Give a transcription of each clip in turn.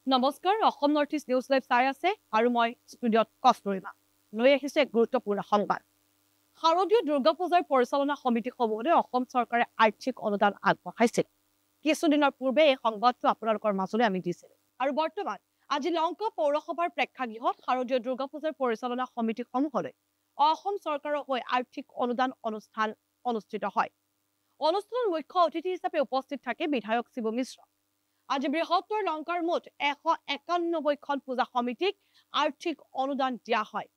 নমস্কাৰ Assam north east news live চাই আছে আৰু মই ষ্টুডিঅ'ত কষ্টৰিমা লৈ আহিছে এক গুৰুত্বপূৰ্ণ সংবাদ শাৰদীয় দুৰ্গা পূজাৰ পৰিচালনা সমিতিসমূহলৈ অসম চৰকাৰে আৰ্থিক অনুদান আগবঢ়াইছিল কিছুদিনৰ পূৰ্বে এই সংবাদটো আপোনালোকৰ মাজলৈ আমি দিছিলো আৰু বৰ্তমান আজি লংকা পৌৰসভাৰ প্ৰেক্ষাগৃহত শাৰদীয় দুৰ্গা পূজাৰ পৰিচালনা সমিতিসমূহলৈ অসম চৰকাৰৰ হৈ আৰ্থিক অনুদান অনুষ্ঠান অনুষ্ঠিত হয় অনুষ্ঠানৰ মুখ্য অতিথি হিচাপে উপস্থিত থাকে বিধায়ক শিৱ মিশ্ৰ আজি বৃহত্তৰ লংকাৰ মুঠ 191খন পূজা সমিতিক আৰ্থিক অনুদান দিয়া হয়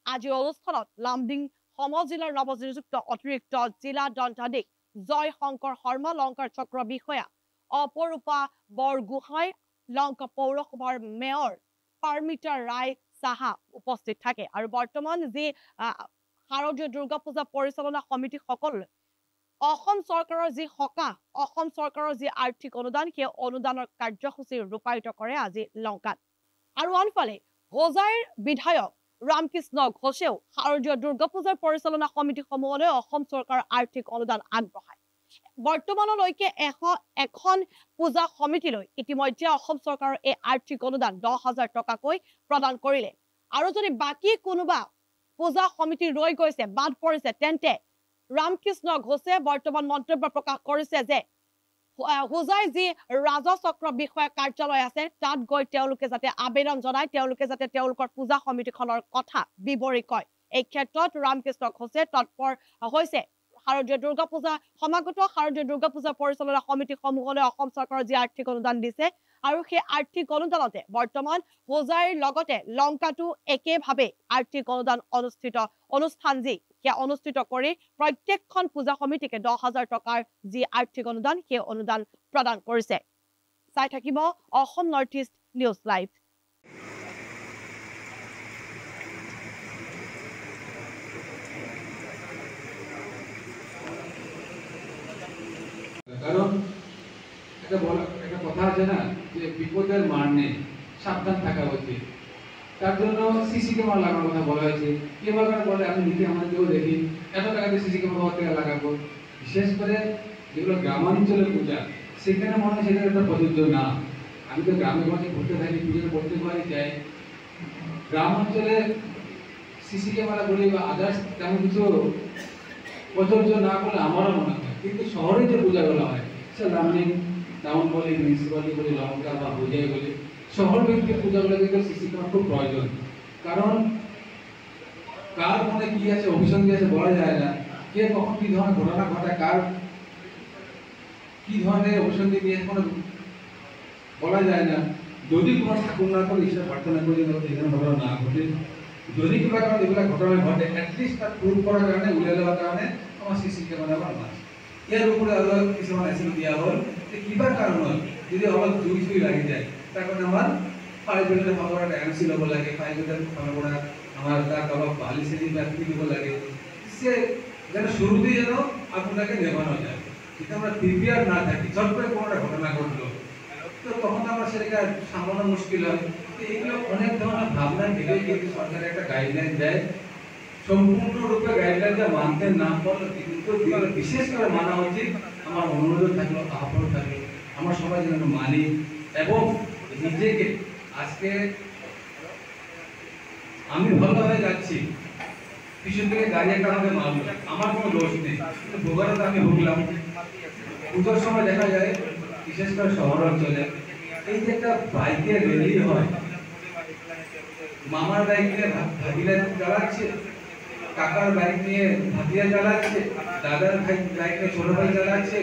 আজি অনুষ্ঠানত লামডিং সমজিলাৰ নৱনিযুক্ত অতিৰিক্ত জিলা দণ্ডাধীশ জয় শংকৰ শৰ্মা লংকাৰ চক্ৰ বিষয়া অপৰূপা বৰগোহাঁই লংকা পৌৰসভাৰ মেয়ৰ পাৰমিতা ৰায় সাহা উপস্থিত থাকে আৰু বৰ্তমান যি শাৰদীয় দুৰ্গা পূজা পৰিচালনা সমিতি সকল অসম চৰকাৰৰ যি হকা অসম চৰকাৰৰ যি আৰ্থিক অনুদান সেই অনুদানৰ কাৰ্যসূচী ৰূপায়িত কৰে আজি লংকাত আৰু আনফালে হোজাইৰ বিধায়ক ৰামকৃষ্ণ ঘোষেও শাৰদীয় দুৰ্গা পূজাৰ পৰিচালনা সমিতিসমূহলৈ অসম চৰকাৰৰ আৰ্থিক অনুদান আগবঢ়ায় বৰ্তমানলৈকে 101খন পূজা সমিতিলৈ ইতিমধ্যে অসম চৰকাৰৰ এই আৰ্থিক অনুদান 10,000 টকাকৈ প্ৰদান কৰিলে আৰু যদি বাকি কোনোবা পূজা সমিতি ৰৈ গৈছে বাদ পৰিছে তেন্তে ৰামকৃষ্ণ ঘোষে বৰ্তমান মন্তব্য প্ৰকাশ কৰিছে যে হোজাই যি ৰাজচক্ৰ বিষয়া কাৰ্যালয় আছে তাত গৈ তেওঁলোকে যাতে আবেদন জনায় তেওঁলোকে যাতে তেওঁলোকৰ পূজা সমিতিখনৰ কথা বিৱৰি কয় এই ক্ষেত্ৰত ৰামকৃষ্ণ ঘোষে তৎপৰ হৈছে শাৰদীয় দুৰ্গা পূজা সমাগত শাৰদীয় দুৰ্গা পূজা পৰিচালনা সমিতিসমূহলৈ অসম চৰকাৰৰ যি আৰ্থিক অনুদান দিছে আৰু সেই আৰ্থিক অনুদানতে বৰ্তমান হোজাইৰ লগতে লংকাটো একেভাৱে আৰ্থিক অনুদান অনুষ্ঠান যি সেয়া অনুষ্ঠিত কৰি প্ৰত্যেকখন পূজা সমিতিকে 10,000 টকাৰ যি আৰ্থিক অনুদান সেই অনুদান প্ৰদান কৰিছে চাই থাকিব Assam north east news live কারণ একটা কথা আছে না যে বিপদের মার নেই সাবধান থাকা উচিত তার জন্য সিসি ক্যামেরা লাগানোর কথা বলা হয়েছে কেউ বলে আমি নিজে আমাদেরকেও দেখি এত টাকা দিয়ে সিসি ক্যামেরা লাগাবো বিশেষ করে যেগুলো গ্রামাঞ্চলের পূজা সেখানে মনে হয় সেটা একটা প্রযোজ্য না আমি তো গ্রামে গঞ্জে ঘুরতে থাকি পুজোর প্রত্যেকবারই যাই গ্রামাঞ্চলে সিসি ক্যামেরা বলি বা আদার্স তেমন কিছু প্রযোজ্য না করলে আমারও মনে হয় কিন্তু শহরে যে পূজাগুলো হয় সে লামডিং টাউন বলি মিউনিসিপালিটি বলি লংকা বা হোজাই বলি শহর ভিত্তিক পূজাগুলো কিন্তু সিসি ক্যামেরা খুব প্রয়োজন কারণ কার মনে কি আছে অভিসন্ধি আছে বলা যায় না কে কখন কি ধরনের ঘটনা ঘটায় কার কি ধরনের অভিসন্ধি নিয়ে কোনো বলা যায় না যদি কোনো ঠাকুর না করে ঈশ্বর প্রার্থনা করে এখানে ঘটনা না ঘটে যদি কিবা কারণে এগুলো ঘটনা ঘটে অ্যাটলিস্ট তার প্রুভ করার কারণে উড়ে দেওয়ার কারণে আমার সিসি ক্যামেরা বানানো এর উপরে আরো কিছুমান এসি দিয়া হল যে কিবা কারণ যদি অলপ জুই লাগি যায় তার কারণে আমার 5 মিনিটের ভালো একটা এমসি লব লাগে 5 মিনিটের ভালো করে আমার তার অলপ বালিশেরি ব্যক্তি দিব লাগে সে যেন শুরুতেই যেন আপনাকে নেভানো যায় যদি আমরা প্রিপেয়ার না থাকি চট করে কোনো একটা ঘটনা ঘটলো তো তখন আমরা সেটাকে সামলানো মুশকিল হয় এইগুলো অনেক ধরনের ভাবনা ভেবে কিন্তু সরকার একটা গাইডলাইন দেয় সম্পূর্ণরূপে গাইডলাইনটা মানতে না পারলে কিন্তু বিশেষ করে মানা উচিত আমার অনুরোধ থাকলো আহ্বান থাকলো আমরা সবাই যেন মানি এবং নিজেকে আজকে আমি ভালোভাবে যাচ্ছি পিছন থেকে গাড়ি একটা আমাকে মারলো আমার কোনো দোষ নেই কিন্তু ভোগারত আমি ভুগলাম পুজোর সময় দেখা যায় বিশেষ করে শহর অঞ্চলে এই যে একটা বাইকের র্যালি হয় মামার বাইক নিয়ে ভাগিরা চালাচ্ছে কাকার বাইক নিয়ে ভাতিজা চালাচ্ছে দাদার বাইক নিয়ে ছোট ভাই চালাচ্ছে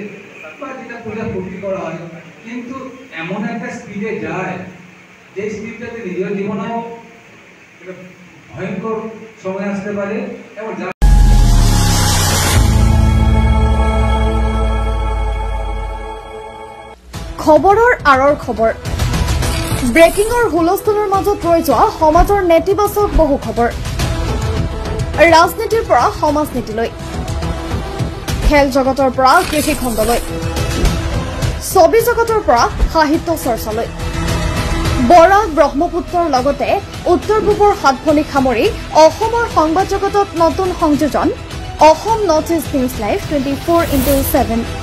বা যেটা পূজা ফুর্তি করা হয় কিন্তু এমন একটা স্পিডে যায় যে স্পিডটাতে নিজের জীবনেও ভয়ঙ্কর সময় আসতে পারে এবং খবৰৰ আৰৰ খবৰ ব্ৰেকিংৰ হুলস্থুলৰ মাজত ৰৈ যোৱা সমাজৰ নেতিবাচক বহু খবৰ ৰাজনীতিৰ পৰা সমাজনীতিলৈ খেল জগতৰ পৰা কৃষি খণ্ডলৈ ছবি জগতৰ পৰা সাহিত্য চৰ্চালৈ বৰাক ব্ৰহ্মপুত্ৰৰ লগতে উত্তৰ পূবৰ সাতভনী সামৰি অসমৰ সংবাদ জগতত নতুন সংযোজন Assam north east news live 24/7